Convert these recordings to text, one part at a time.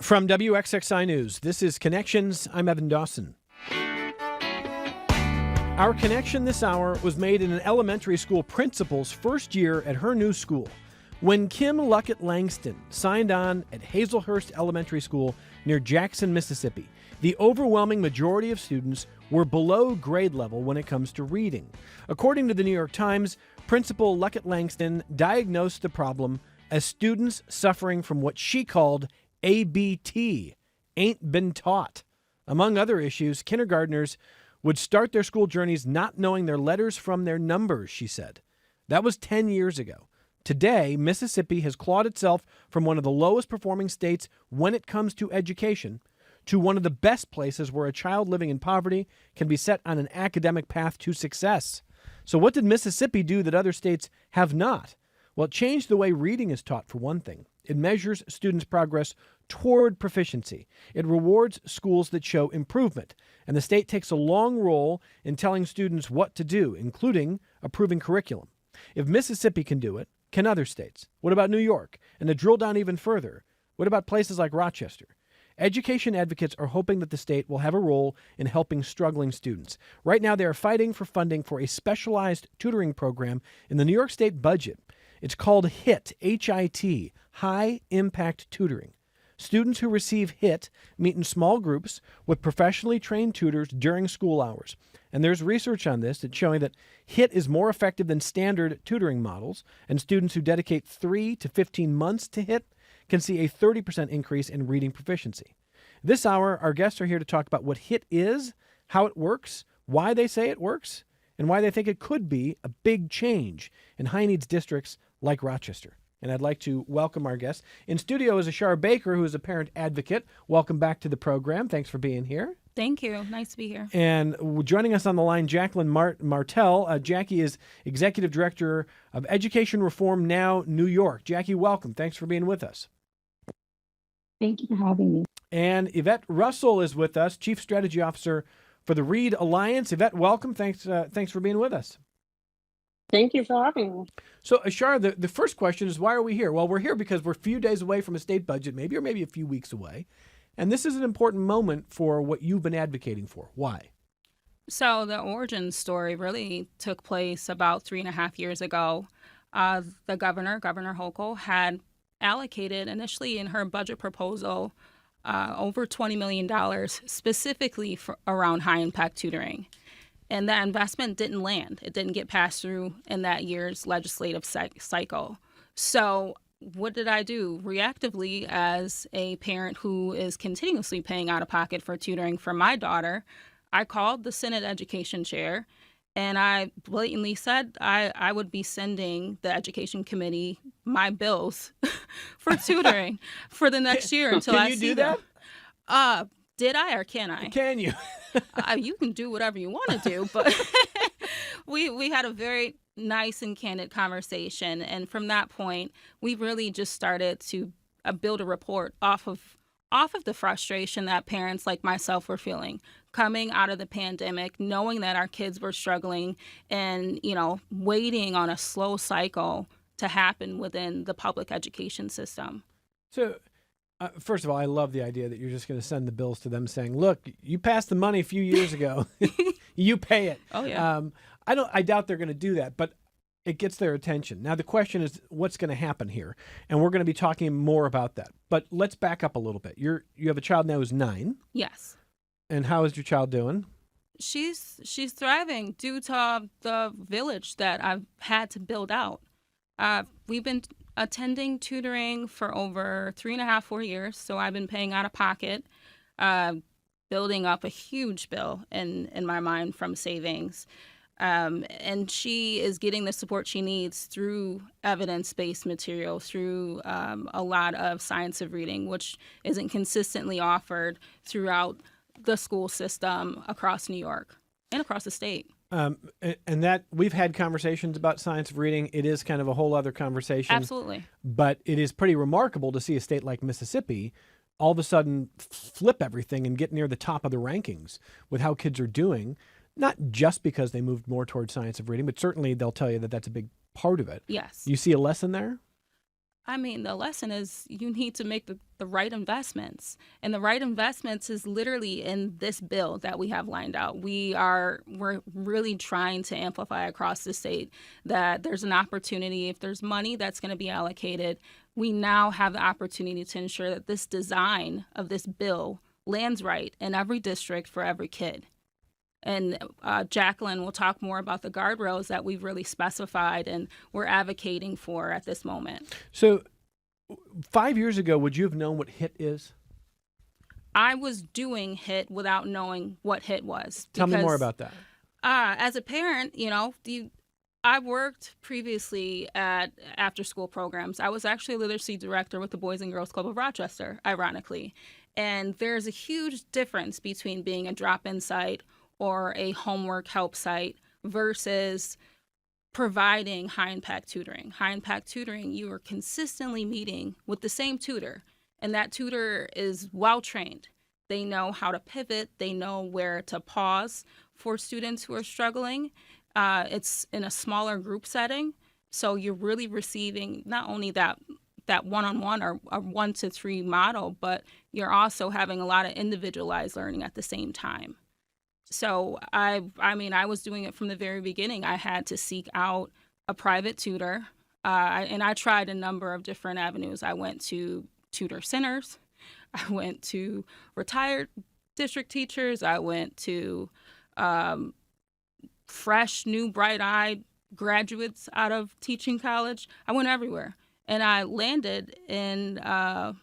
From WXXI News, this is Connections. I'm Evan Dawson. Our connection this hour was made in an elementary school principal's first year at her new school. When Kim Luckett Langston signed on at Hazelhurst Elementary School near Jackson, Mississippi, the overwhelming majority of students were below grade level when it comes to reading. According to the New York Times, Principal Luckett Langston diagnosed the problem as students suffering from what she called ABT, ain't been taught. Among other issues, kindergartners would start their school journeys not knowing their letters from their numbers, she said. That was 10 years ago. Today, Mississippi has clawed itself from one of the lowest performing states when it comes to education to one of the best places where a child living in poverty can be set on an academic path to success. So what did Mississippi do that other states have not? Well, it changed the way reading is taught, for one thing. It measures students' progress toward proficiency. It rewards schools that show improvement. And the state takes a long role in telling students what to do, including approving curriculum. If Mississippi can do it, can other states? What about New York? And to drill down even further, what about places like Rochester? Education advocates are hoping that the state will have a role in helping struggling students. Right now, they are fighting for funding for a specialized tutoring program in the New York State budget. It's called HIT, H-I-T, High Impact Tutoring. Students who receive HIT meet in small groups with professionally trained tutors during school hours. And there's research on this that's showing that HIT is more effective than standard tutoring models, and students who dedicate 3 to 15 months to HIT can see a 30% increase in reading proficiency. This hour, our guests are here to talk about what HIT is, how it works, why they say it works, and why they think it could be a big change in high-needs districts like Rochester. And I'd like to welcome our guest. In studio is Ashara Baker, who is a parent advocate. Welcome back to the program. Thanks for being here. Thank you. Nice to be here. And joining us on the line, Jacquelyn Martell. Jackie is Executive Director of Education Reform Now, New York. Jackie, welcome. Thanks for being with us. Thank you for having me. And Yvette Russell is with us, Chief Strategy Officer for the Read Alliance. Yvette, welcome. Thanks for being with us. Thank you for having me. So, Ashara, the first question is, why are we here? Well, we're here because we're a few days away from a state budget, maybe a few weeks away. And this is an important moment for what you've been advocating for. Why? So the origin story really took place about 3.5 years ago. The Governor Hochul, had allocated initially in her budget proposal over $20 million specifically around high-impact tutoring. And that investment didn't land. It didn't get passed through in that year's legislative cycle. So what did I do? Reactively, as a parent who is continuously paying out of pocket for tutoring for my daughter, I called the Senate Education Chair and I blatantly said I would be sending the Education Committee my bills for tutoring for the next year until I see them. Can you do that? Did I or can I? Can you? You can do whatever you want to do, but we had a very nice and candid conversation. And from that point, we really just started to build a report off of the frustration that parents like myself were feeling coming out of the pandemic, knowing that our kids were struggling and, waiting on a slow cycle to happen within the public education system. So, first of all, I love the idea that you're just going to send the bills to them saying, look, you passed the money a few years ago. You pay it. Oh, yeah. I doubt they're going to do that, but it gets their attention. Now, the question is what's going to happen here? And we're going to be talking more about that. But let's back up a little bit. You have a child now who's 9. Yes. And how is your child doing? She's thriving due to the village that I've had to build out. We've been attending tutoring for over 3.5, 4 years. So I've been paying out of pocket, building up a huge bill in my mind from savings. And she is getting the support she needs through evidence-based material, through a lot of science of reading, which isn't consistently offered throughout the school system across New York and across the state. And that we've had conversations about science of reading. It is kind of a whole other conversation. Absolutely. But it is pretty remarkable to see a state like Mississippi all of a sudden flip everything and get near the top of the rankings with how kids are doing, not just because they moved more towards science of reading, but certainly they'll tell you that that's a big part of it. Yes. You see a lesson there? I mean, the lesson is you need to make the right investments. And the right investments is literally in this bill that we have lined out. We're really trying to amplify across the state that there's an opportunity. If there's money that's going to be allocated, we now have the opportunity to ensure that this design of this bill lands right in every district for every kid. And Jacquelyn will talk more about the guardrails that we've really specified and we're advocating for at this moment. So 5 years ago, would you have known what HIT is? I was doing HIT without knowing what HIT was. Tell me more about that. As a parent, I worked previously at after-school programs. I was actually a literacy director with the Boys and Girls Club of Rochester, ironically. And there's a huge difference between being a drop-in site or a homework help site versus providing high-impact tutoring. High-impact tutoring, you are consistently meeting with the same tutor, and that tutor is well-trained. They know how to pivot. They know where to pause for students who are struggling. It's in a smaller group setting, so you're really receiving not only that one-on-one or 1-to-3 model, but you're also having a lot of individualized learning at the same time. So I was doing it from the very beginning. I had to seek out a private tutor, and I tried a number of different avenues. I went to tutor centers. I went to retired district teachers. I went to fresh, new, bright-eyed graduates out of teaching college. I went everywhere. And I landed in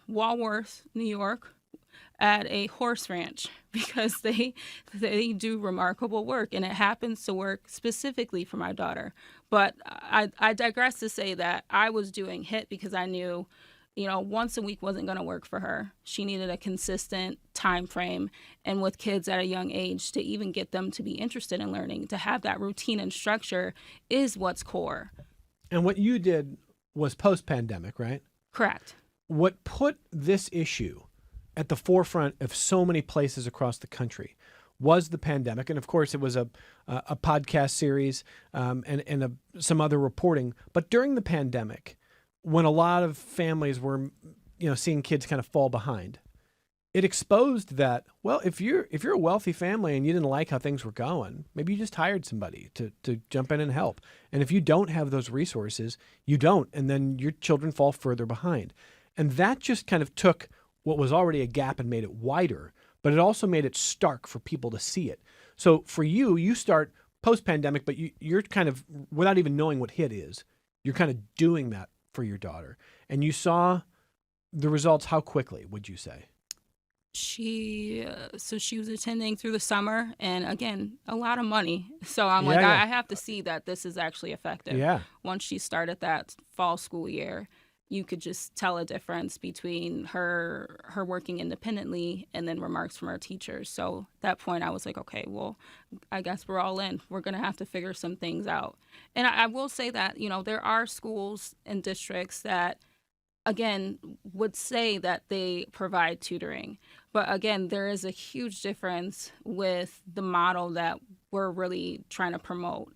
Walworth, New York, at a horse ranch because they do remarkable work, and it happens to work specifically for my daughter. But I digress to say that I was doing HIT because I knew, once a week wasn't going to work for her. She needed a consistent time frame, and with kids at a young age, to even get them to be interested in learning, to have that routine and structure is what's core. And what you did was post-pandemic, right? Correct. What put this issue at the forefront of so many places across the country was the pandemic. And of course, it was a podcast series and some other reporting. But during the pandemic, when a lot of families were, seeing kids kind of fall behind, it exposed that, well, if you're a wealthy family and you didn't like how things were going, maybe you just hired somebody to jump in and help. And if you don't have those resources, you don't. And then your children fall further behind. And that just kind of took what was already a gap and made it wider, but it also made it stark for people to see it. So for you start post-pandemic, but you're kind of, without even knowing what HIT is, you're kind of doing that for your daughter. And you saw the results how quickly, would you say? She was attending through the summer, and again, a lot of money. So I'm Yeah. I have to see that this is actually effective. Yeah. Once she started that fall school year, you could just tell a difference between her working independently and then remarks from her teachers. So at that point, I was like, okay, well, I guess we're all in. We're going to have to figure some things out. And I will say that, there are schools and districts that, again, would say that they provide tutoring. But again, there is a huge difference with the model that we're really trying to promote.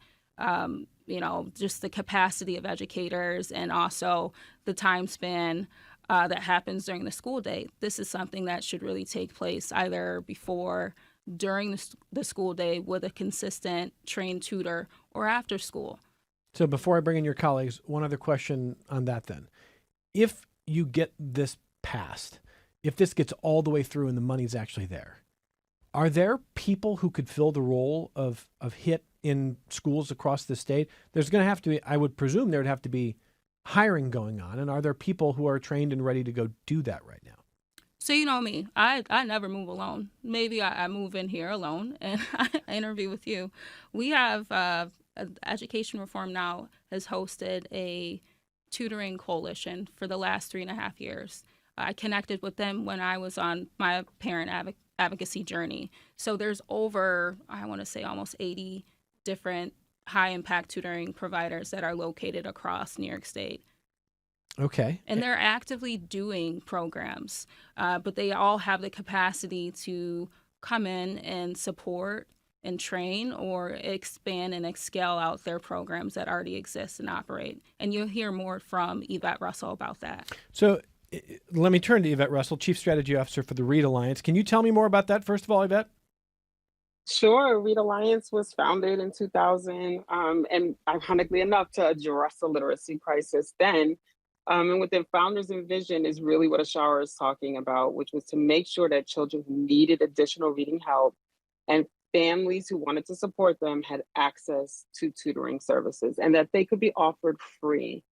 Just the capacity of educators and also the time span that happens during the school day. This is something that should really take place either before, during the school day with a consistent trained tutor, or after school. So before I bring in your colleagues, one other question on that then. If you get this passed, if this gets all the way through and the money's actually there, are there people who could fill the role of HIT in schools across the state? There's going to have to be, I would presume there would have to be hiring going on. And are there people who are trained and ready to go do that right now? So you know me, I never move alone. Maybe I move in here alone and I interview with you. We have Education Reform Now has hosted a tutoring coalition for the last 3.5 years. I connected with them when I was on my parent advocacy journey. So there's over, I want to say almost 80 different high-impact tutoring providers that are located across New York State. Okay. And they're actively doing programs, but they all have the capacity to come in and support and train or expand and scale out their programs that already exist and operate. And you'll hear more from Yvette Russell about that. So let me turn to Yvette Russell, Chief Strategy Officer for the READ Alliance. Can you tell me more about that, first of all, Yvette? Sure. READ Alliance was founded in 2000, and ironically enough, to address the literacy crisis then. And what the founders' vision is really what Ashara is talking about, which was to make sure that children who needed additional reading help and families who wanted to support them had access to tutoring services and that they could be offered free.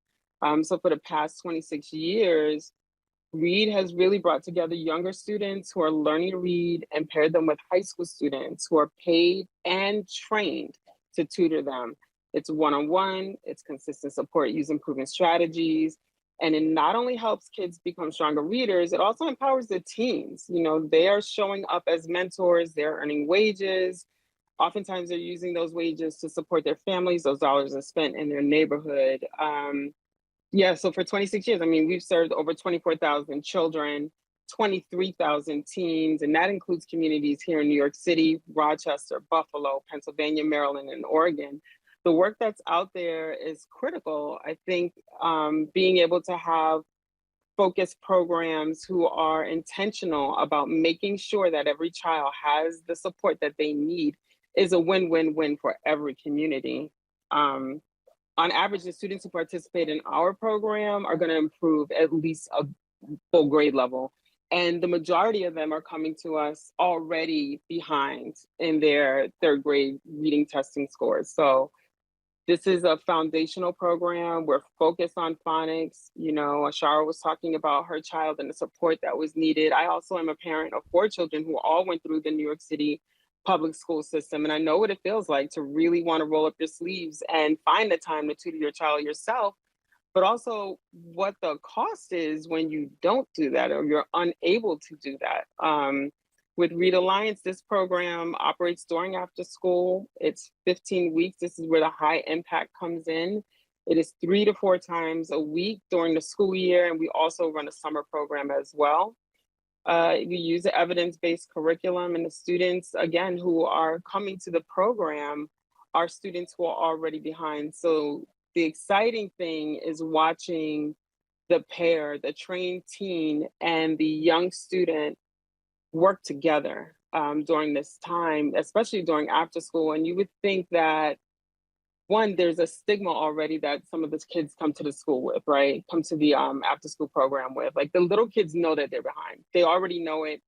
So for the past 26 years, READ has really brought together younger students who are learning to read and paired them with high school students who are paid and trained to tutor them. It's one-on-one, it's consistent support using proven strategies, and it not only helps kids become stronger readers, it also empowers the teens. You know, they are showing up as mentors, they're earning wages. Oftentimes they're using those wages to support their families, those dollars are spent in their neighborhood. Yeah, so for 26 years, I mean, we've served over 24,000 children, 23,000 teens, and that includes communities here in New York City, Rochester, Buffalo, Pennsylvania, Maryland, and Oregon. The work that's out there is critical. I think being able to have focused programs who are intentional about making sure that every child has the support that they need is a win-win-win for every community. On average, the students who participate in our program are going to improve at least a full grade level. And the majority of them are coming to us already behind in their third grade reading testing scores. So this is a foundational program. We're focused on phonics. You know, Ashara was talking about her child and the support that was needed. I also am a parent of 4 children who all went through the New York City public school system. And I know what it feels like to really want to roll up your sleeves and find the time to tutor your child yourself, but also what the cost is when you don't do that or you're unable to do that. With READ Alliance, this program operates during after school. It's 15 weeks. This is where the high impact comes in. It is 3 to 4 times a week during the school year. And we also run a summer program as well. We use an evidence-based curriculum, and the students, again, who are coming to the program are students who are already behind. So the exciting thing is watching the pair, the trained teen and the young student work together during this time, especially during after school. And you would think that, one, there's a stigma already that some of the kids come to the school with, right? Come to the after school program with. Like the little kids know that they're behind. They already know it.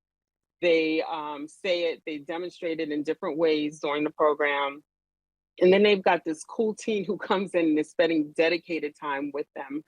They say it, they demonstrate it in different ways during the program. And then they've got this cool teen who comes in and is spending dedicated time with them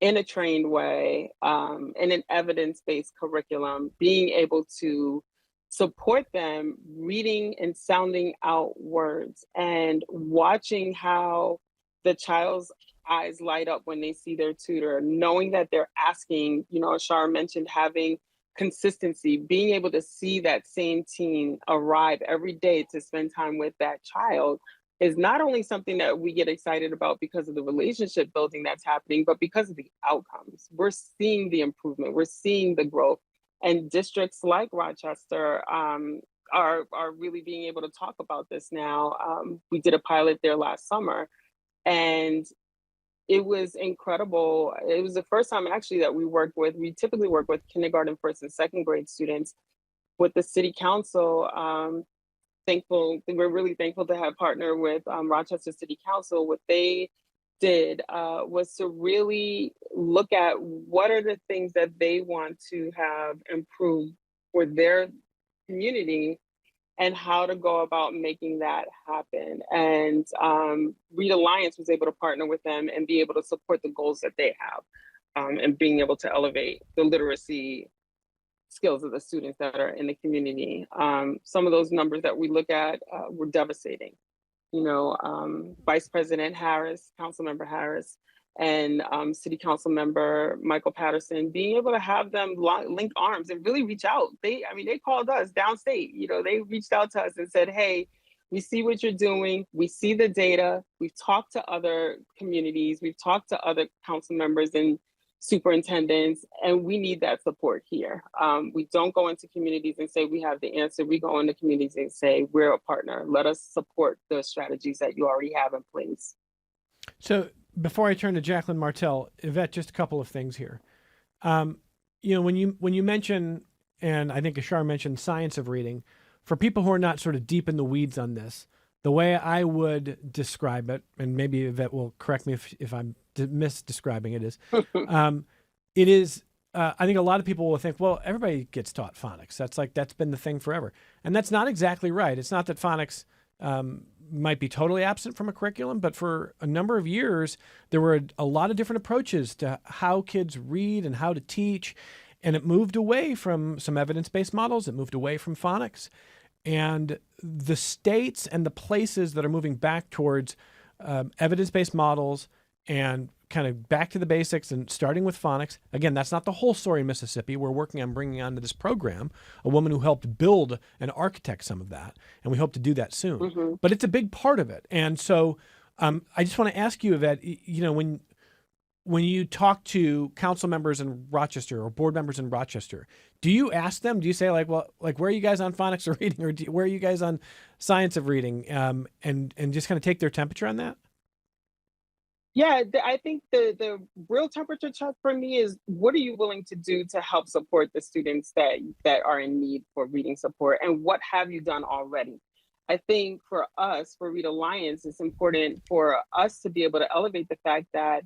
in a trained way, in an evidence-based curriculum, being able to support them reading and sounding out words and watching how the child's eyes light up when they see their tutor, knowing that they're asking, you know, Ashara mentioned having consistency, being able to see that same teen arrive every day to spend time with that child is not only something that we get excited about because of the relationship building that's happening, but because of the outcomes. We're seeing the improvement, we're seeing the growth. And districts like Rochester are really being able to talk about this now. We did a pilot there last summer, and it was incredible. It was the first time actually that we typically work with kindergarten, first and second grade students. With the city council, we're really thankful to have partnered with Rochester City Council. What they did was to really look at what are the things that they want to have improved for their community and how to go about making that happen. And READ Alliance was able to partner with them and be able to support the goals that they have and being able to elevate the literacy skills of the students that are in the community. Some of those numbers that we look at were devastating. You know, Vice President Harris, Councilmember Harris, and City Council Member Michael Patterson, being able to have them link arms and really reach out. They called us downstate. You know, they reached out to us and said, "Hey, we see what you're doing. We see the data. We've talked to other communities. We've talked to other council members, and superintendents, and we need that support here. We don't go into communities and say we have the answer. We go into communities and say we're a partner. Let us support the strategies that you already have in place. So before I turn to Jacquelyn Martell, Yvette, just a couple of things here. When you mention, and I think Ashara mentioned, science of reading, for people who are not sort of deep in the weeds on this, the way I would describe it, and maybe Yvette will correct me if I'm misdescribing it, is I think a lot of people will think, well, everybody gets taught phonics. That's been the thing forever. And that's not exactly right. It's not that phonics might be totally absent from a curriculum, but for a number of years, there were a lot of different approaches to how kids read and how to teach. And it moved away from some evidence-based models. It moved away from phonics. And the states and the places that are moving back towards evidence-based models and kind of back to the basics and starting with phonics. Again, that's not the whole story in Mississippi. We're working on bringing onto this program a woman who helped build and architect some of that, and we hope to do that soon. Mm-hmm. But it's a big part of it. And so I just want to ask you, Yvette, when you talk to council members in Rochester or board members in Rochester, do you ask them, do you say where are you guys on phonics or reading, or where are you guys on science of reading, and just kind of take their temperature on that? Yeah, I think the real temperature check for me is, what are you willing to do to help support the students that are in need for reading support, and what have you done already? I think for us, for Read Alliance, it's important for us to be able to elevate the fact that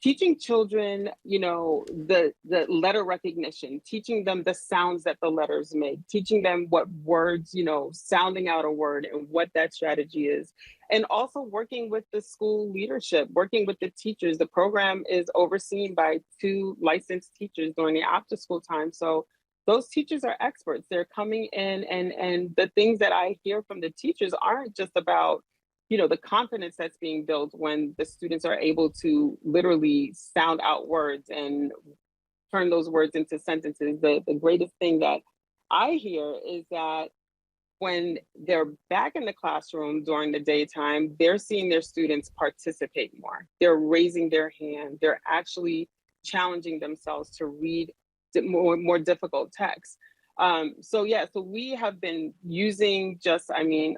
teaching children, the letter recognition, teaching them the sounds that the letters make, teaching them what words, sounding out a word and what that strategy is. And also working with the school leadership, working with the teachers. The program is overseen by 2 licensed teachers during the after school time. So those teachers are experts. They're coming in, and the things that I hear from the teachers aren't just about the confidence that's being built when the students are able to literally sound out words and turn those words into sentences. The greatest thing that I hear is that when they're back in the classroom during the daytime, they're seeing their students participate more. They're raising their hand. They're actually challenging themselves to read more difficult texts. So we have been using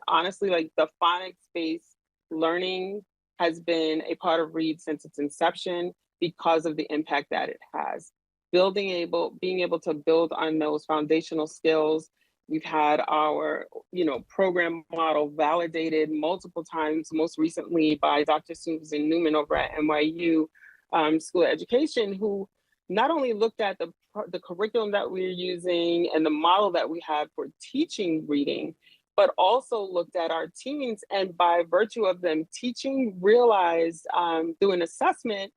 honestly, the phonics-based learning has been a part of Read since its inception because of the impact that it has. Being able to build on those foundational skills. We've had our, program model validated multiple times, most recently by Dr. Susan Newman over at NYU School of Education, who not only looked at the curriculum that we're using and the model that we had for teaching reading, but also looked at our teens, and by virtue of them teaching, realized through an assessment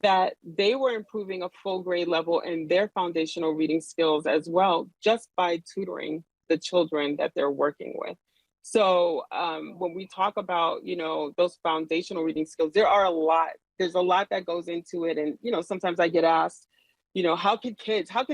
that they were improving a full grade level in their foundational reading skills as well, just by tutoring the children that they're working with. So when we talk about, those foundational reading skills, there's a lot that goes into it. And, sometimes I get asked, how could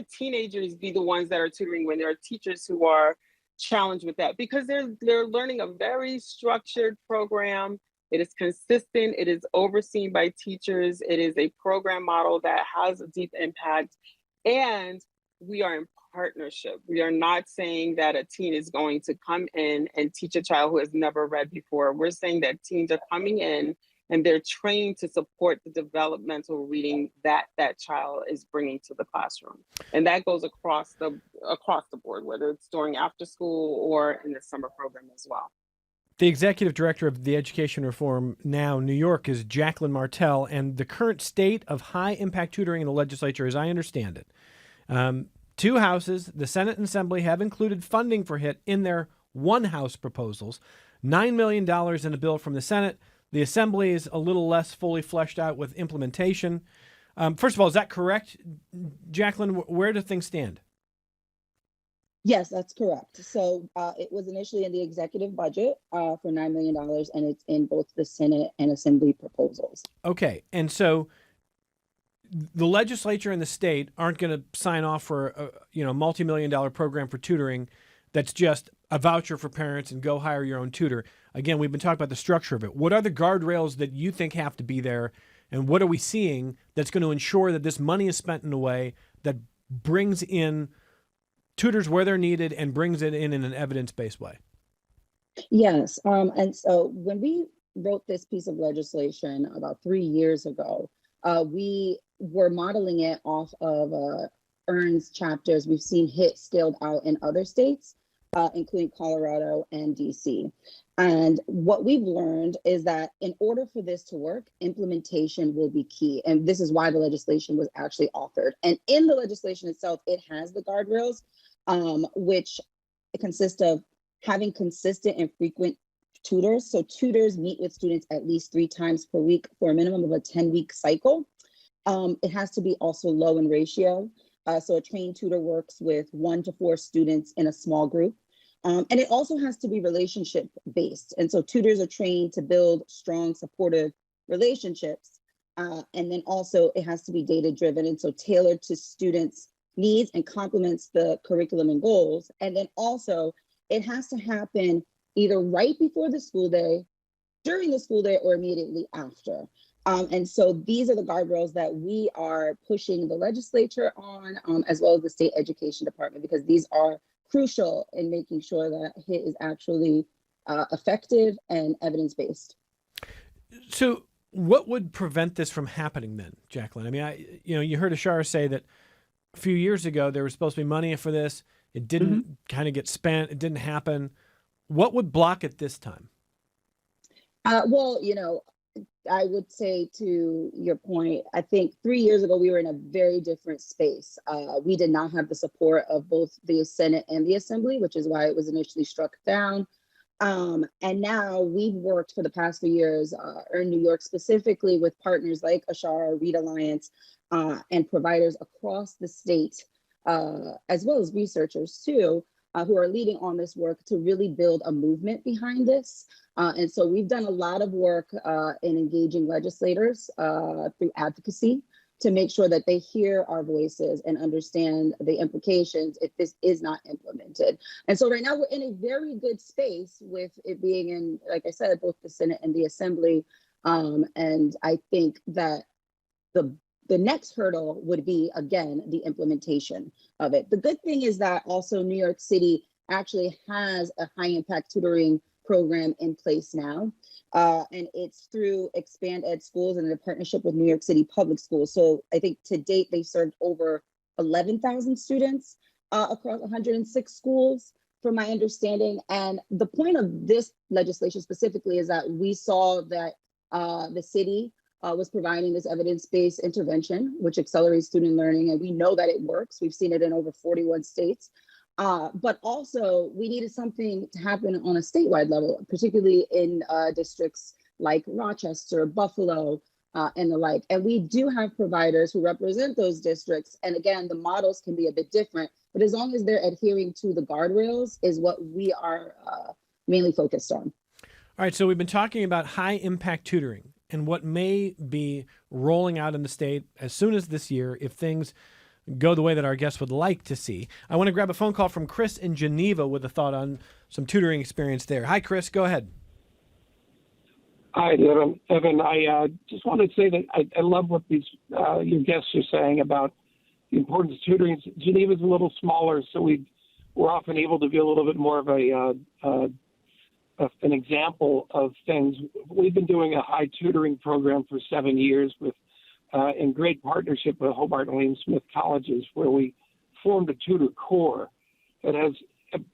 teenagers be the ones that are tutoring when there are teachers who are challenged with that? Because they're learning a very structured program. It is consistent. It is overseen by teachers. It is a program model that has a deep impact. And we are in partnership. We are not saying that a teen is going to come in and teach a child who has never read before. We're saying that teens are coming in and they're trained to support the developmental reading that child is bringing to the classroom. And that goes across the board, whether it's during after school or in the summer program as well. The executive director of the Education Reform Now New York is Jacquelyn Martell, and the current state of high impact tutoring in the legislature, as I understand it, 2 houses, the Senate and Assembly, have included funding for HIT in their one-house proposals. $9 million in a bill from the Senate. The Assembly is a little less fully fleshed out with implementation. First of all, is that correct, Jacquelyn? Where do things stand? Yes, that's correct. So it was initially in the executive budget for $9 million, and it's in both the Senate and Assembly proposals. Okay, and so the legislature and the state aren't going to sign off for a multi-million-dollar program for tutoring that's just a voucher for parents and go hire your own tutor. Again, we've been talking about the structure of it. What are the guardrails that you think have to be there And what are we seeing that's going to ensure that this money is spent in a way that brings in tutors where they're needed and brings it in an evidence-based way? Yes. And so when we wrote this piece of legislation about 3 years ago, we were modeling it off of EARN's chapters we've seen hit scaled out in other states, including Colorado and DC. And what we've learned is that in order for this to work, implementation will be key. And this is why the legislation was actually authored. And in the legislation itself, it has the guardrails, which consist of having consistent and frequent tutors. So tutors meet with students at least 3 times per week for a minimum of a 10-week cycle. It has to be also low in ratio. So a trained tutor works with 1 to 4 students in a small group. And it also has to be relationship based. And so tutors are trained to build strong, supportive relationships. And then also it has to be data driven. And so tailored to students' needs and complements the curriculum and goals. And then also it has to happen either right before the school day, during the school day, or immediately after. And so these are the guardrails that we are pushing the legislature on, as well as the state education department, because these are crucial in making sure that HIT is actually effective and evidence-based. So what would prevent this from happening then, Jacquelyn? I mean, you heard Ashara say that a few years ago there was supposed to be money for this. It didn't kind of get spent. It didn't happen. What would block it this time? Well, I would say to your point, I think 3 years ago, we were in a very different space. We did not have the support of both the Senate and the Assembly, which is why it was initially struck down. And now we've worked for the past 3 years, in New York specifically, with partners like Ashara, Read Alliance, and providers across the state, as well as researchers too, who are leading on this work to really build a movement behind this. And so we've done a lot of work in engaging legislators through advocacy to make sure that they hear our voices and understand the implications if this is not implemented. And so right now we're in a very good space with it being in, like I said, both the Senate and the Assembly. And I think that the next hurdle would be, again, the implementation of it. The good thing is that also New York City actually has a high impact tutoring program in place now. And it's through Expand Ed Schools and a partnership with New York City Public Schools. So I think to date, they've served over 11,000 students across 106 schools, from my understanding. And the point of this legislation specifically is that we saw that the city was providing this evidence-based intervention, which accelerates student learning. And we know that it works. We've seen it in over 41 states. But also we needed something to happen on a statewide level, particularly in districts like Rochester, Buffalo, and the like. And we do have providers who represent those districts. And again, the models can be a bit different, but as long as they're adhering to the guardrails is what we are mainly focused on. All right, so we've been talking about high impact tutoring and what may be rolling out in the state as soon as this year if things go the way that our guests would like to see. I want to grab a phone call from Chris in Geneva with a thought on some tutoring experience there. Hi, Chris. Go ahead. Hi, Evan. I just wanted to say that I love what these your guests are saying about the importance of tutoring. Geneva's a little smaller, so we're often able to be a little bit more of an example of things. We've been doing a high tutoring program for 7 years with in great partnership with Hobart and William Smith colleges, where we formed a tutor corps that has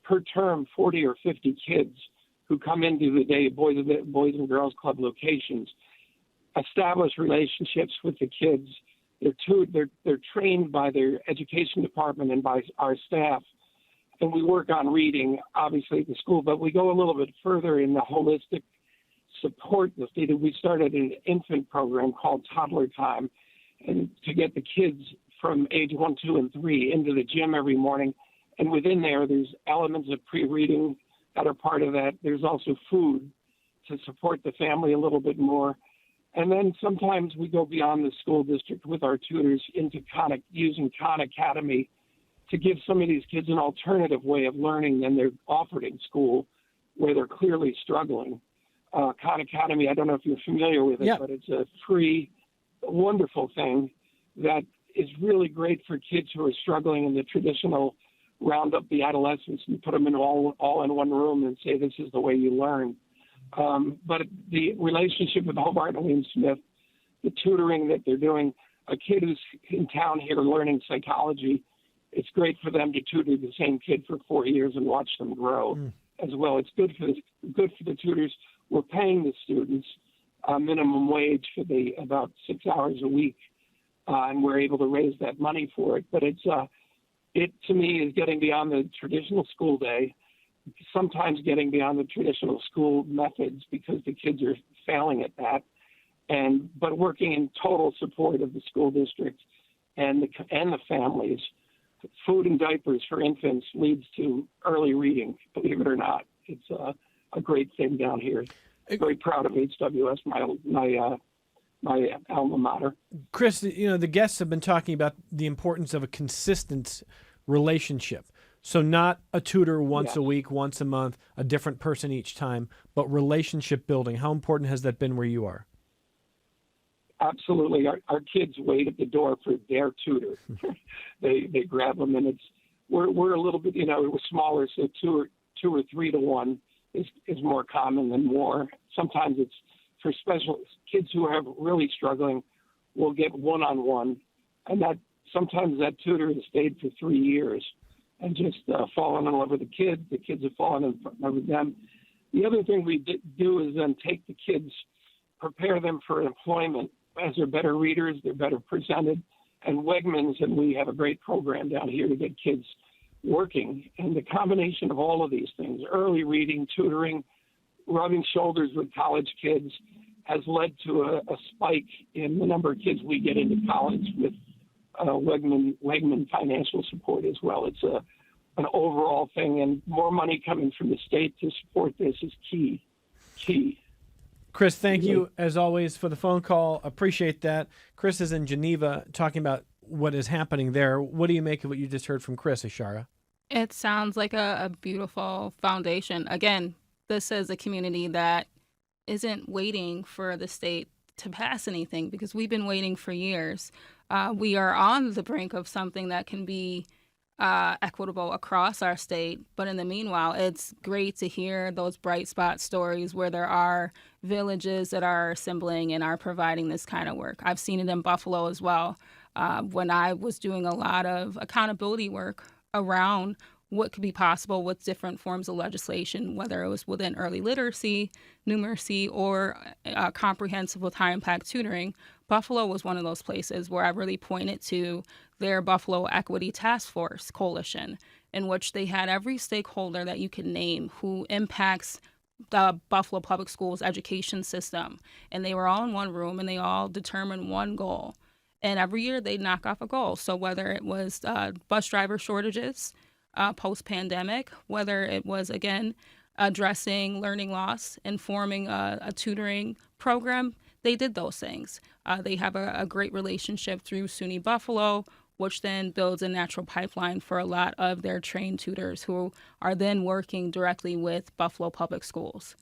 per term 40 or 50 kids who come into the day Boys and Girls Club locations, establish relationships with the kids. They're trained by their education department and by our staff. And we work on reading, obviously, at the school, but we go a little bit further in the holistic support. We started an infant program called Toddler Time, and to get the kids from age 1, 2, and 3 into the gym every morning. And within there's elements of pre-reading that are part of that. There's also food to support the family a little bit more. And then sometimes we go beyond the school district with our tutors into using Khan Academy to give some of these kids an alternative way of learning than they're offered in school, where they're clearly struggling. Khan Academy, I don't know if you're familiar with it, but it's a free wonderful thing that is really great for kids who are struggling in the traditional round up the adolescents and put them in all in one room and say, this is the way you learn. But the relationship with Hobart and William Smith, the tutoring that they're doing, a kid who's in town here learning psychology, it's great for them to tutor the same kid for 4 years and watch them grow as well. It's good for the tutors. We're paying the students minimum wage for about 6 hours a week, and we're able to raise that money for it. But it to me is getting beyond the traditional school day, sometimes getting beyond the traditional school methods because the kids are failing at that, but working in total support of the school district and the families. Food and diapers for infants leads to early reading, believe it or not. It's a great thing down here. Very proud of HWS, my alma mater. Chris, the guests have been talking about the importance of a consistent relationship. So not a tutor once a week, once a month, a different person each time, but relationship building. How important has that been where you are? Absolutely. Our kids wait at the door for their tutor. They grab them, and we're a little bit, we're smaller, so two or three to one is more common than more. Sometimes it's for special kids who are really struggling. We'll get one-on-one, and sometimes that tutor has stayed for 3 years and just fallen in love with the kids. The kids have fallen in love with them. The other thing we do is then take the kids, prepare them for employment. As they're better readers, they're better presented. And Wegmans, and we have a great program down here to get kids working. And the combination of all of these things, early reading, tutoring, rubbing shoulders with college kids, has led to a spike in the number of kids we get into college with Wegman financial support as well. It's an overall thing, and more money coming from the state to support this is key. Chris, thank you, as always, for the phone call. Appreciate that. Chris is in Geneva talking about what is happening there. What do you make of what you just heard from Chris, Ashara? It sounds like a beautiful foundation. Again, this is a community that isn't waiting for the state to pass anything because we've been waiting for years. We are on the brink of something that can be equitable across our state. But in the meanwhile, it's great to hear those bright spot stories where there are villages that are assembling and are providing this kind of work. I've seen it in Buffalo as well. When I was doing a lot of accountability work around what could be possible with different forms of legislation, whether it was within early literacy, numeracy, or comprehensive with high impact tutoring, Buffalo was one of those places where I really pointed to their Buffalo Equity Task Force Coalition, in which they had every stakeholder that you could name who impacts the Buffalo Public Schools education system. And they were all in one room and they all determined one goal. And every year they'd knock off a goal. So whether it was bus driver shortages, post-pandemic, whether it was, again, addressing learning loss and forming a tutoring program, they did those things. They have a great relationship through SUNY Buffalo, which then builds a natural pipeline for a lot of their trained tutors who are then working directly with Buffalo Public Schools.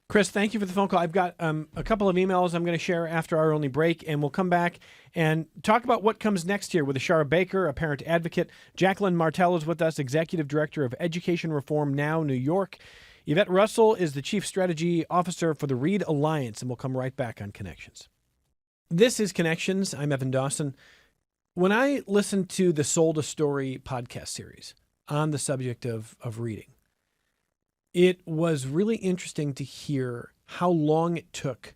Chris, thank you for the phone call. I've got a couple of emails I'm going to share after our only break, and we'll come back and talk about what comes next here with Ashara Baker, a parent advocate. Jacquelyn Martell is with us, Executive Director of Education Reform Now, New York. Yvette Russell is the Chief Strategy Officer for the Read Alliance, and we'll come right back on Connections. This is Connections. I'm Evan Dawson. When I listened to the Sold a Story podcast series on the subject of reading, it was really interesting to hear how long it took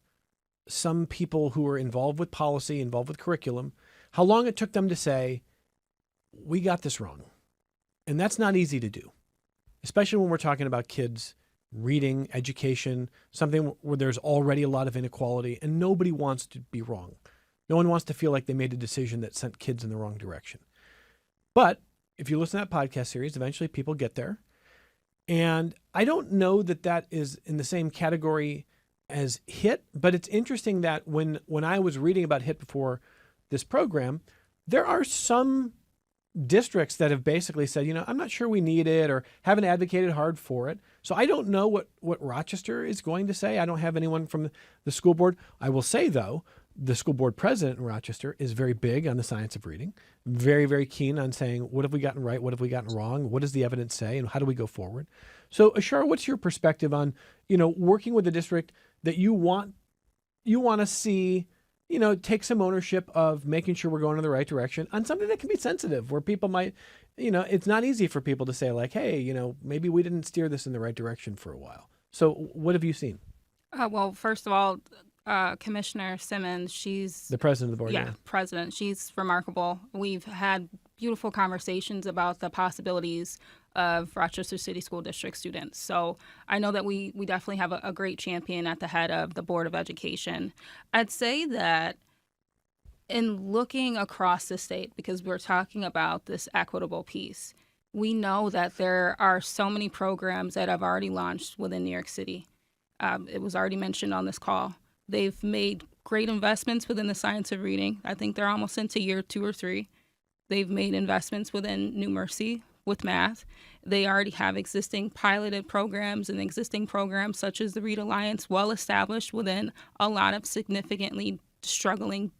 some people who were involved with policy, involved with curriculum, how long it took them to say, we got this wrong. And that's not easy to do, especially when we're talking about kids reading, education, something where there's already a lot of inequality and nobody wants to be wrong. No one wants to feel like they made a decision that sent kids in the wrong direction. But if you listen to that podcast series, eventually people get there. And I don't know that that is in the same category as HIT, but it's interesting that when I was reading about HIT before this program, there are some districts that have basically said, I'm not sure we need it or haven't advocated hard for it. So I don't know what Rochester is going to say. I don't have anyone from the school board. I will say, though, the school board president in Rochester is very big on the science of reading, very, very keen on saying, what have we gotten right? What have we gotten wrong? What does the evidence say? And how do we go forward? So Ashara, what's your perspective on, working with the district that you want to see, take some ownership of making sure we're going in the right direction on something that can be sensitive, where people might, it's not easy for people to say like, hey, maybe we didn't steer this in the right direction for a while. So what have you seen? Well, first of all, Commissioner Simmons, she's the president of the board. Yeah, president. She's remarkable. We've had beautiful conversations about the possibilities of Rochester City School District students. So I know that we definitely have a great champion at the head of the Board of Education. I'd say that in looking across the state, because we're talking about this equitable piece, we know that there are so many programs that have already launched within New York City. It was already mentioned on this call. They've made great investments within the science of reading. I think they're almost into year 2 or 3. They've made investments within New Mercy with math. They already have existing piloted programs and existing programs such as the Read Alliance, well established within a lot of significantly struggling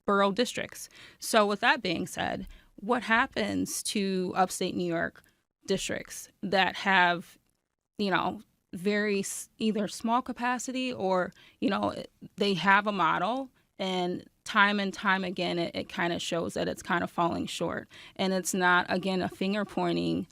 borough districts. So with that being said, what happens to upstate New York districts that have, very either small capacity or, they have a model and time again, it kind of shows that it's kind of falling short. And it's not, again, a finger pointing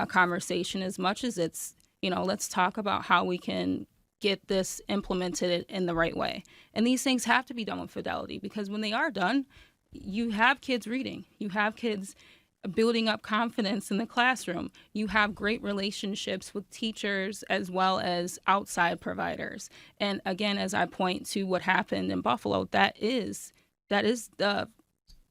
conversation as much as it's, let's talk about how we can get this implemented in the right way. And these things have to be done with fidelity, because when they are done, you have kids reading, you have kids building up confidence in the classroom. You have great relationships with teachers as well as outside providers. And again, as I point to what happened in Buffalo, that is the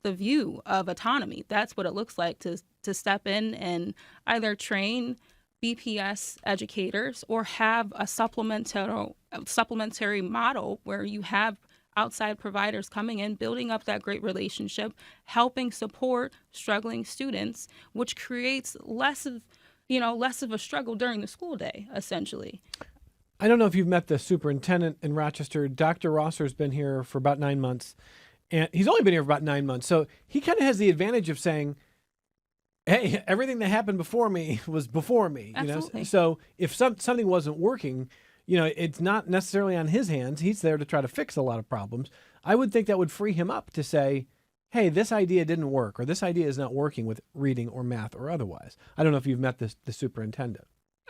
view of autonomy. That's what it looks like to step in and either train BPS educators or have a supplementary model where you have outside providers coming in, building up that great relationship, helping support struggling students, which creates less of a struggle during the school day, essentially. I don't know if you've met the superintendent in Rochester. Dr. Rosser's been here for about 9 months, and he's only been here for about 9 months. So he kind of has the advantage of saying, hey, everything that happened before me was before me. Absolutely. So if something wasn't working, it's not necessarily on his hands. He's there to try to fix a lot of problems. I would think that would free him up to say, hey, this idea didn't work, or this idea is not working with reading or math or otherwise. I don't know if you've met the superintendent.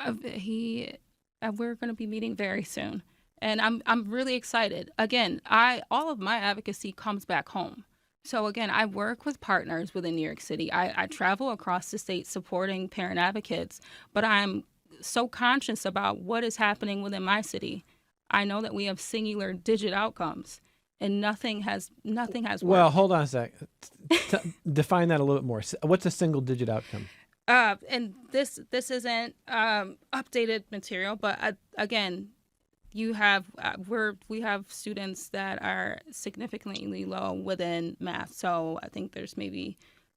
We're going to be meeting very soon. And I'm really excited. Again, all of my advocacy comes back home. So again, I work with partners within New York City. I travel across the state supporting parent advocates, but I'm so conscious about what is happening within my city. I know that we have singular digit outcomes, and nothing has worked. Well, hold on a sec. Define that a little bit more. What's a single digit outcome? And this isn't updated material, but again, we have students that are significantly low within math. So I think there's maybe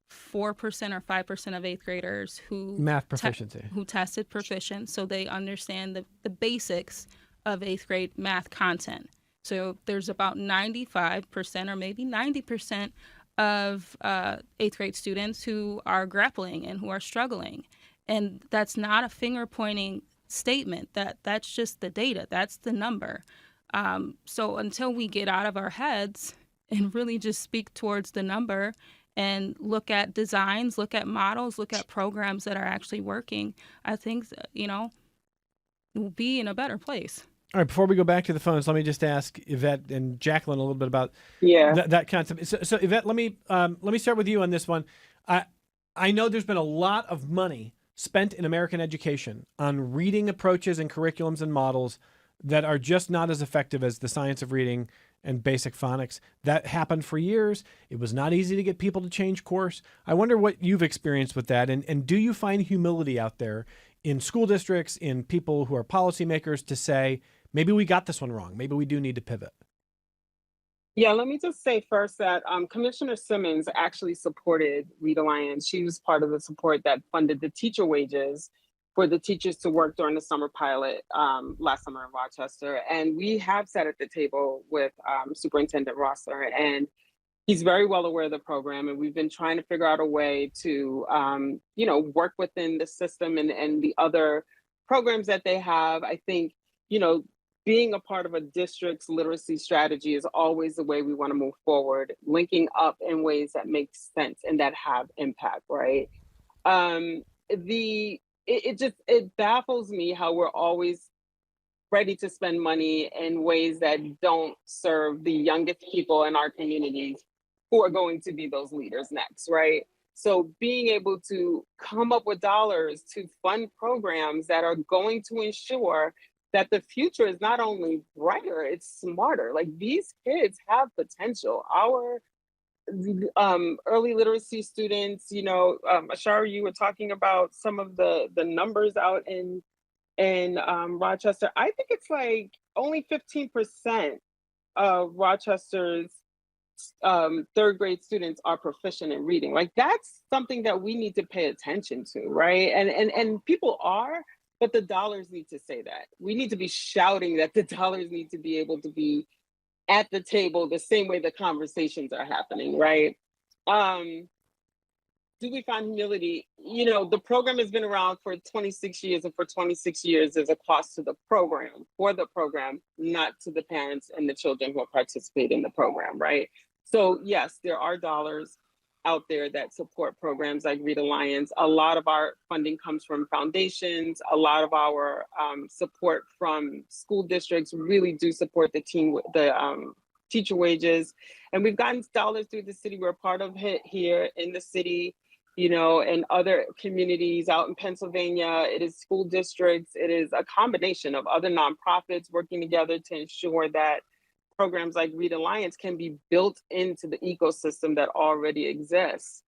4% or 5% of 8th graders who math proficiency who tested proficient, so they understand the basics of 8th grade math content. So there's about 95% or maybe 90% of 8th grade students who are grappling and who are struggling, and that's not a finger pointing statement. That's just the data. That's the number. So until we get out of our heads and really just speak towards the number and look at designs, look at models, look at programs that are actually working, I think, we'll be in a better place. All right, before we go back to the phones, let me just ask Yvette and Jacquelyn a little bit about that concept. So Yvette, let me start with you on this one. I know there's been a lot of money spent in American education on reading approaches and curriculums and models that are just not as effective as the science of reading and basic phonics. That happened for years. It was not easy to get people to change course. I wonder what you've experienced with that, and do you find humility out there in school districts, in people who are policymakers, to say, maybe we got this one wrong, maybe we do need to pivot? Yeah, let me just say first that Commissioner Simmons actually supported Read Alliance. She was part of the support that funded the teacher wages for the teachers to work during the summer pilot last summer in Rochester. And we have sat at the table with Superintendent Rosser, and he's very well aware of the program. And we've been trying to figure out a way to, work within the system and the other programs that they have. I think, being a part of a district's literacy strategy is always the way we want to move forward, linking up in ways that make sense and that have impact, right? It baffles me how we're always ready to spend money in ways that don't serve the youngest people in our communities who are going to be those leaders next, right? So being able to come up with dollars to fund programs that are going to ensure that the future is not only brighter, it's smarter. Like, these kids have potential. Our early literacy students, Ashara, you were talking about some of the numbers out in Rochester. I think it's like only 15% of Rochester's third grade students are proficient in reading. Like, that's something that we need to pay attention to, right? And people are, but the dollars need to say that. We need to be shouting that the dollars need to be able to be at the table the same way the conversations are happening, right? Do we find humility? The program has been around for 26 years, and for 26 years, there's a cost to the program, for the program, not to the parents and the children who participate in the program, right? So yes, there are dollars out there that support programs like Read Alliance. A lot of our funding comes from foundations. A lot of our support from school districts really do support the teacher wages. And we've gotten dollars through the city. We're part of it here in the city, and other communities out in Pennsylvania. It is school districts. It is a combination of other nonprofits working together to ensure that programs like Read Alliance can be built into the ecosystem that already exists,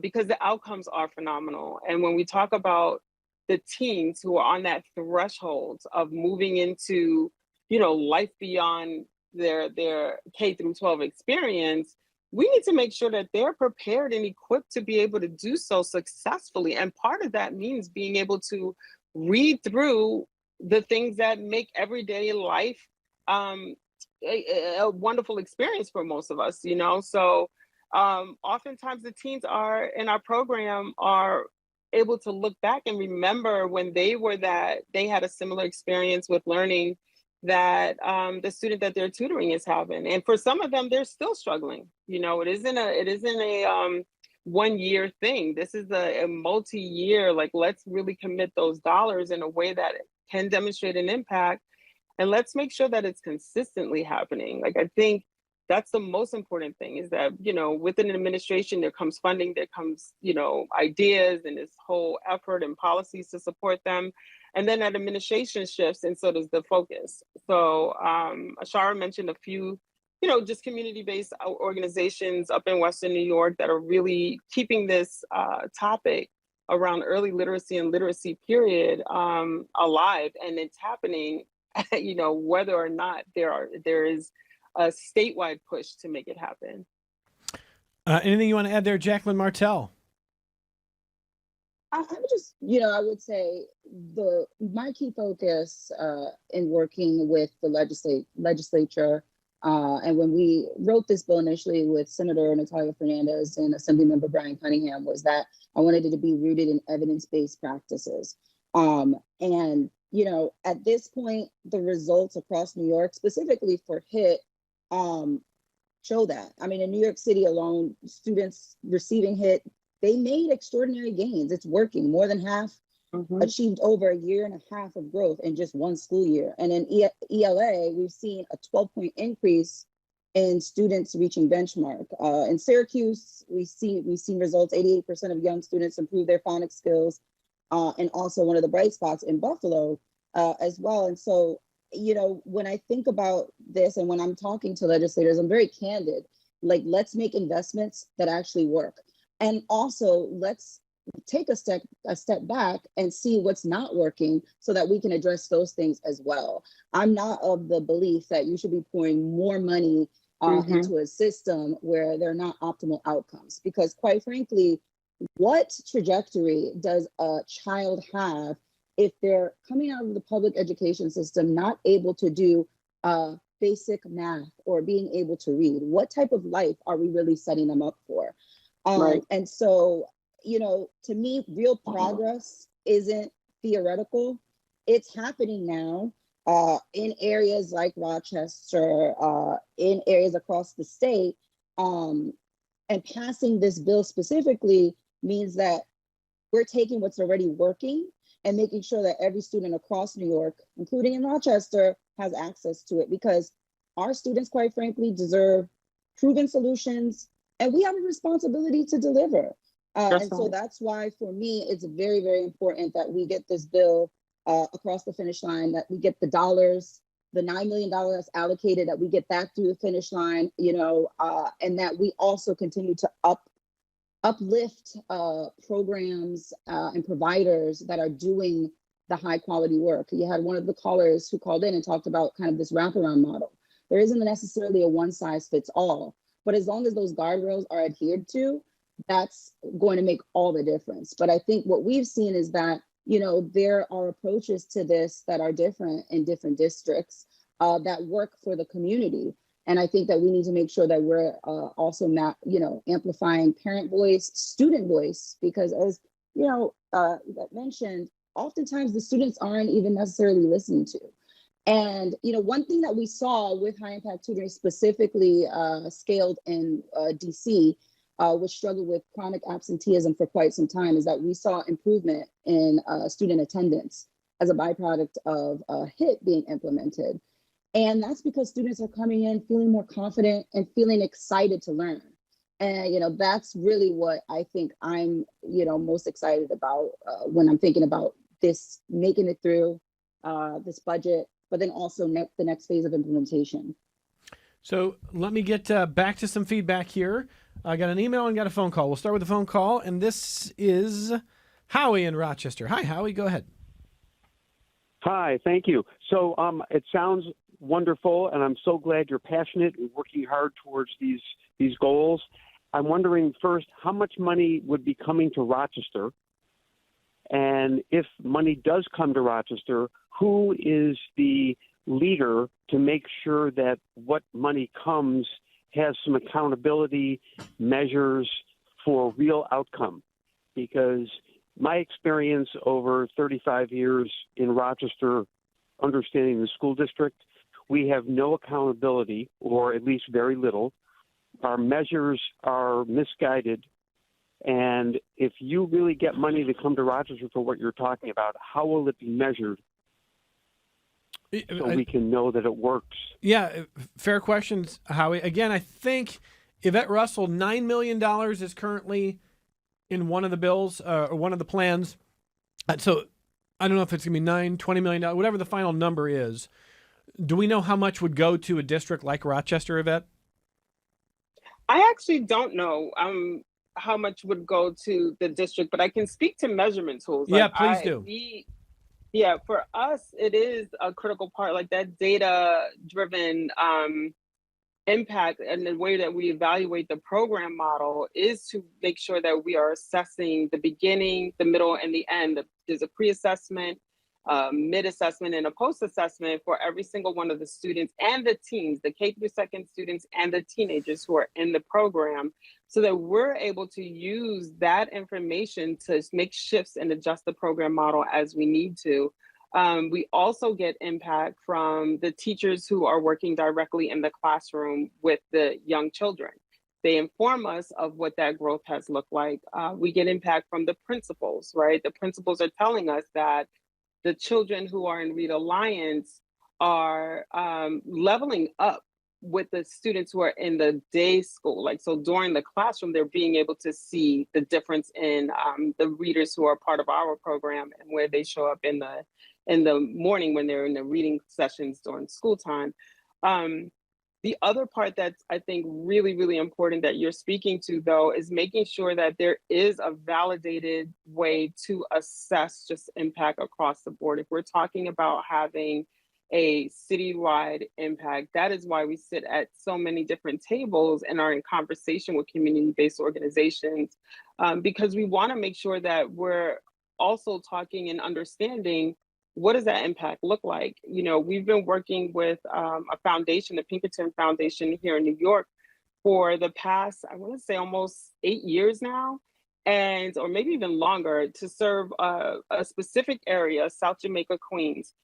because the outcomes are phenomenal. And when we talk about the teens who are on that threshold of moving into, life beyond their K through 12 experience, we need to make sure that they're prepared and equipped to be able to do so successfully. And part of that means being able to read through the things that make everyday life a wonderful experience for most of us, So oftentimes the teens are in our program are able to look back and remember when they had a similar experience with learning that the student that they're tutoring is having. And for some of them, they're still struggling. It isn't a 1 year thing. This is a multi-year, like, let's really commit those dollars in a way that it can demonstrate an impact. And let's make sure that it's consistently happening. Like, I think that's the most important thing, is that, within an administration, there comes funding, there comes, ideas and this whole effort and policies to support them. And then that administration shifts, and so does the focus. So Ashara mentioned a few, just community-based organizations up in Western New York that are really keeping this topic around early literacy and literacy period alive. And it's happening, whether or not there is a statewide push to make it happen. Anything you want to add there, Jacquelyn Martell? I would just, I would say my key focus in working with the legislature, and when we wrote this bill initially with Senator Natalia Fernandez and Assemblymember Brian Cunningham, was that I wanted it to be rooted in evidence-based practices. And at this point, the results across New York, specifically for HIT, show that. I mean, in New York City alone, students receiving HIT, they made extraordinary gains. It's working. More than half achieved over 1.5 years of growth in just one school year. And in ELA, we've seen a 12-point increase in students reaching benchmark. In Syracuse, we've seen results. 88% of young students improve their phonics skills, and also one of the bright spots in Buffalo as well. And so, when I think about this and when I'm talking to legislators, I'm very candid. Like, let's make investments that actually work. And also, let's take a step back and see what's not working so that we can address those things as well. I'm not of the belief that you should be pouring more money into a system where there are not optimal outcomes, because quite frankly, what trajectory does a child have if they're coming out of the public education system not able to do basic math or being able to read, what type of life are we really setting them up for? Right. And so, you know, to me, real progress isn't theoretical. It's happening now in areas like Rochester, in areas across the state. And passing this bill specifically means that we're taking what's already working and making sure that every student across New York, including in Rochester, has access to it, because our students, quite frankly, deserve proven solutions, and we have a responsibility to deliver. And so that's why, for me, it's very, very important that we get this bill across the finish line, that we get the dollars, the $9 million that's allocated, that we get that through the finish line, you know, and that we also continue to uplift programs and providers that are doing the high quality work. You had one of the callers who called in and talked about kind of this wraparound model. There isn't necessarily a one size fits all, but as long as those guardrails are adhered to, that's going to make all the difference. But I think what we've seen is that, you know, there are approaches to this that are different in different districts that work for the community. And I think that we need to make sure that we're also not, you know, amplifying parent voice, student voice, because as, you know, that mentioned, oftentimes the students aren't even necessarily listening to. And, you know, one thing that we saw with high impact tutoring, specifically scaled in DC, which struggled with chronic absenteeism for quite some time, is that we saw improvement in student attendance as a byproduct of HIT being implemented. And that's because students are coming in feeling more confident and feeling excited to learn. And, you know, that's really what I think I'm, you know, most excited about when I'm thinking about this, making it through this budget, but then also the next phase of implementation. So let me get back to some feedback here. I got an email and got a phone call. We'll start with the phone call, and this is Howie in Rochester. Hi, Howie, go ahead. Hi, thank you. So it sounds wonderful, and I'm so glad you're passionate and working hard towards these goals. I'm wondering first, how much money would be coming to Rochester? And if money does come to Rochester, who is the leader to make sure that what money comes has some accountability measures for real outcome? Because my experience over 35 years in Rochester, understanding the school district, we have no accountability, or at least very little. Our measures are misguided. And if you really get money to come to Rochester for what you're talking about, how will it be measured so we can know that it works? Yeah, fair questions, Howie. Again, I think Yvette Russell, $9 million is currently in one of the bills or one of the plans. So I don't know if it's going to be $20 million, whatever the final number is. Do we know how much would go to a district like Rochester, Yvette? I actually don't know how much would go to the district, but I can speak to measurement tools. Yeah, please do. Yeah, for us, it is a critical part, like that data-driven impact, and the way that we evaluate the program model is to make sure that we are assessing the beginning, the middle, and the end. There's a pre-assessment, mid-assessment, and a post-assessment for every single one of the students and the teens, the K through second students and the teenagers who are in the program, so that we're able to use that information to make shifts and adjust the program model as we need to. We also get impact from the teachers who are working directly in the classroom with the young children. They inform us of what that growth has looked like. We get impact from the principals, right? The principals are telling us that the children who are in Read Alliance are leveling up with the students who are in the day school. Like, so during the classroom, they're being able to see the difference in the readers who are part of our program and where they show up in the morning when they're in the reading sessions during school time. The other part that's, I think, really, really important that you're speaking to, though, is making sure that there is a validated way to assess just impact across the board. If we're talking about having a citywide impact, that is why we sit at so many different tables and are in conversation with community-based organizations, because we want to make sure that we're also talking and understanding what does that impact look like. You know, we've been working with a foundation, the Pinkerton Foundation here in New York, for the past, I want to say almost 8 years now, and or maybe even longer, to serve a specific area, South Jamaica, Queens,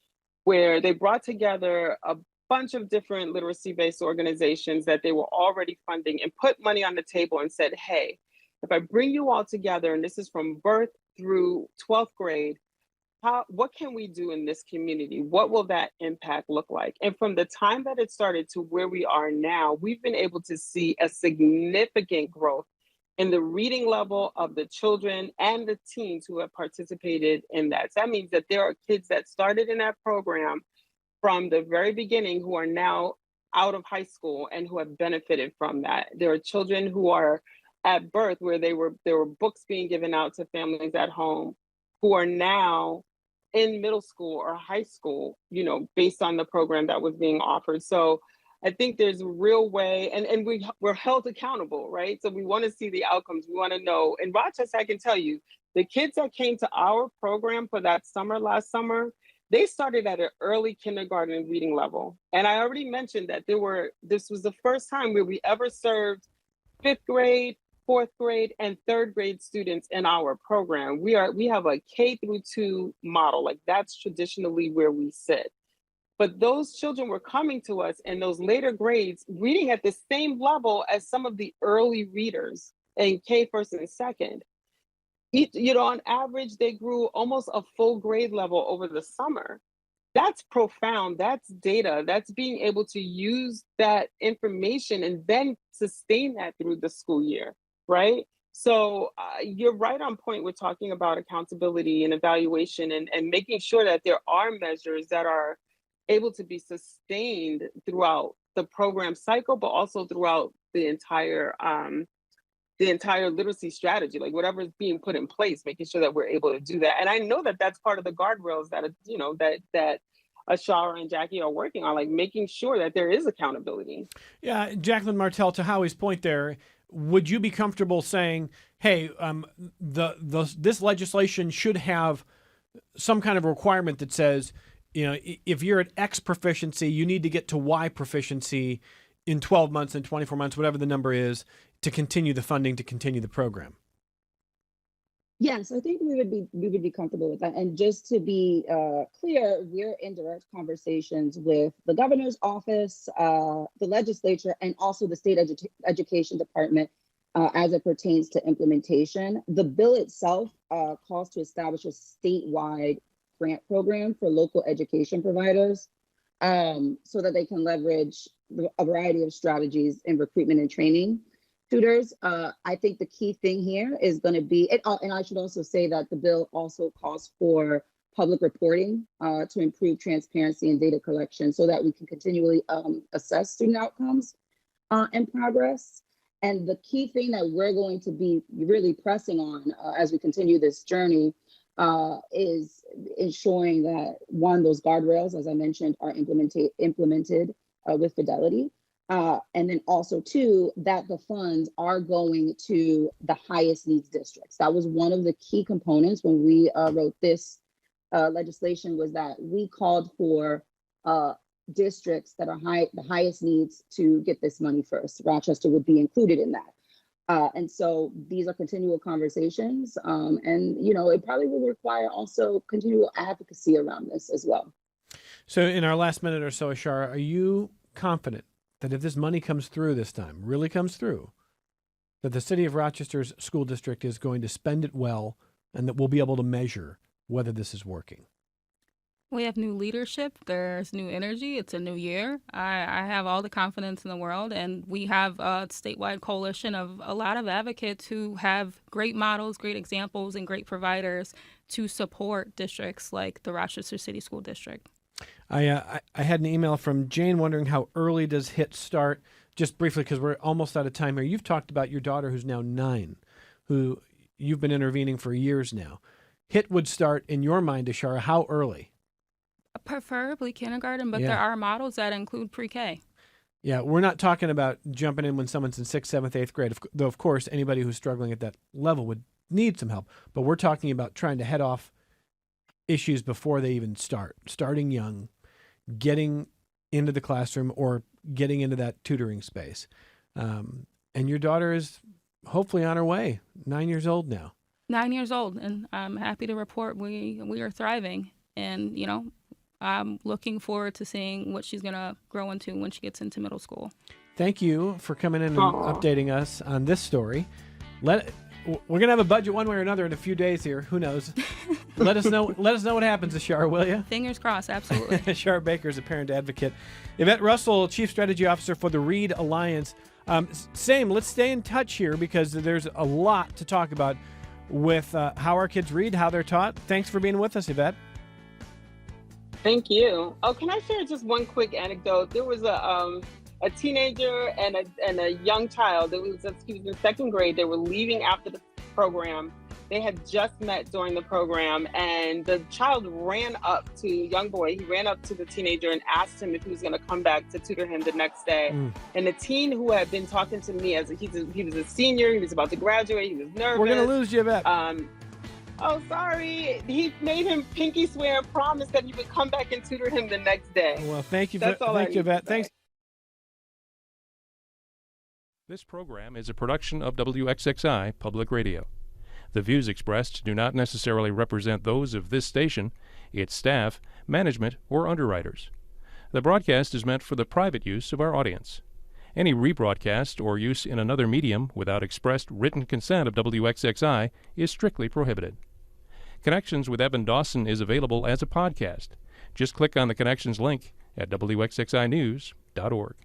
where they brought together a bunch of different literacy-based organizations that they were already funding and put money on the table and said, hey, if I bring you all together, and this is from birth through 12th grade, what can we do in this community? What will that impact look like? And from the time that it started to where we are now, we've been able to see a significant growth in the reading level of the children and the teens who have participated in that. So that means that there are kids that started in that program from the very beginning who are now out of high school and who have benefited from that. There are children who are at birth where there were books being given out to families at home who are now in middle school or high school, you know, based on the program that was being offered. So I think there's a real way, and we're held accountable, right? So we want to see the outcomes. We want to know. In Rochester, I can tell you, the kids that came to our program for that summer, last summer, they started at an early kindergarten reading level. And I already mentioned that this was the first time where we ever served 5th grade, 4th grade, and 3rd grade students in our program. We have a K through 2 model, like that's traditionally where we sit. But those children were coming to us in those later grades, reading at the same level as some of the early readers in K, 1st and 2nd. You know, on average, they grew almost a full grade level over the summer. That's profound. That's data. That's being able to use that information and then sustain that through the school year, right? So you're right on point with talking about accountability and evaluation and making sure that there are measures that are able to be sustained throughout the program cycle, but also throughout the entire literacy strategy, like whatever is being put in place, making sure that we're able to do that. And I know that that's part of the guardrails that, you know, that Ashara and Jackie are working on, like making sure that there is accountability. Yeah, Jacquelyn Martell, to Howie's point there, would you be comfortable saying, hey, this legislation should have some kind of requirement that says, you know, if you're at X proficiency, you need to get to Y proficiency in 12 months and 24 months, whatever the number is, to continue the funding, to continue the program? Yes, I think we would be comfortable with that. And just to be clear, we're in direct conversations with the governor's office, the legislature, and also the state education department as it pertains to implementation. The bill itself calls to establish a statewide grant program for local education providers so that they can leverage a variety of strategies in recruitment and training tutors. I think the key thing here is going to be, and I should also say that the bill also calls for public reporting to improve transparency and data collection so that we can continually assess student outcomes and progress. And the key thing that we're going to be really pressing on as we continue this journey is ensuring that, one, those guardrails, as I mentioned, are implemented with fidelity. And then also, two, that the funds are going to the highest needs districts. That was one of the key components when we wrote this legislation, was that we called for districts that are the highest needs to get this money first. Rochester would be included in that. And so these are continual conversations. And, you know, it probably will require also continual advocacy around this as well. So in our last minute or so, Ashara, are you confident that if this money comes through this time, really comes through, that the city of Rochester's school district is going to spend it well and that we'll be able to measure whether this is working? We have new leadership. There's new energy. It's a new year. I have all the confidence in the world. And we have a statewide coalition of a lot of advocates who have great models, great examples, and great providers to support districts like the Rochester City School District. I had an email from Jane wondering how early does HIT start? Just briefly, because we're almost out of time here. You've talked about your daughter who's now 9, who you've been intervening for years now. HIT would start, in your mind, Ashara, how early? Preferably kindergarten, but there are models that include pre-K. Yeah, we're not talking about jumping in when someone's in 6th, 7th, 8th grade. Though, of course, anybody who's struggling at that level would need some help. But we're talking about trying to head off issues before they even start, starting young, getting into the classroom or getting into that tutoring space. And your daughter is hopefully on her way, 9 years old now. 9 years old, and I'm happy to report we are thriving. And, I'm looking forward to seeing what she's going to grow into when she gets into middle school. Thank you for coming in and updating us on this story. We're going to have a budget one way or another in a few days here. Who knows? Let us know what happens, Ashara, will you? Fingers crossed, absolutely. Ashara Baker is a parent advocate. Yvette Russell, Chief Strategy Officer for the Read Alliance. Let's stay in touch here because there's a lot to talk about with how our kids read, how they're taught. Thanks for being with us, Yvette. Thank you. Oh, can I share just one quick anecdote? There was a teenager and a young child. He was in second grade. They were leaving after the program. They had just met during the program, and the child ran up to young boy. He ran up to the teenager and asked him if he was going to come back to tutor him the next day. And the teen who had been talking to me he was a senior. He was about to graduate. He was nervous. We're going to lose you, Yvette. Oh, sorry. He made him pinky swear and promise that he would come back and tutor him the next day. Well, thank you. That's all thank you, Yvette. Thanks. This program is a production of WXXI Public Radio. The views expressed do not necessarily represent those of this station, its staff, management, or underwriters. The broadcast is meant for the private use of our audience. Any rebroadcast or use in another medium without expressed written consent of WXXI is strictly prohibited. Connections with Evan Dawson is available as a podcast. Just click on the Connections link at WXXInews.org.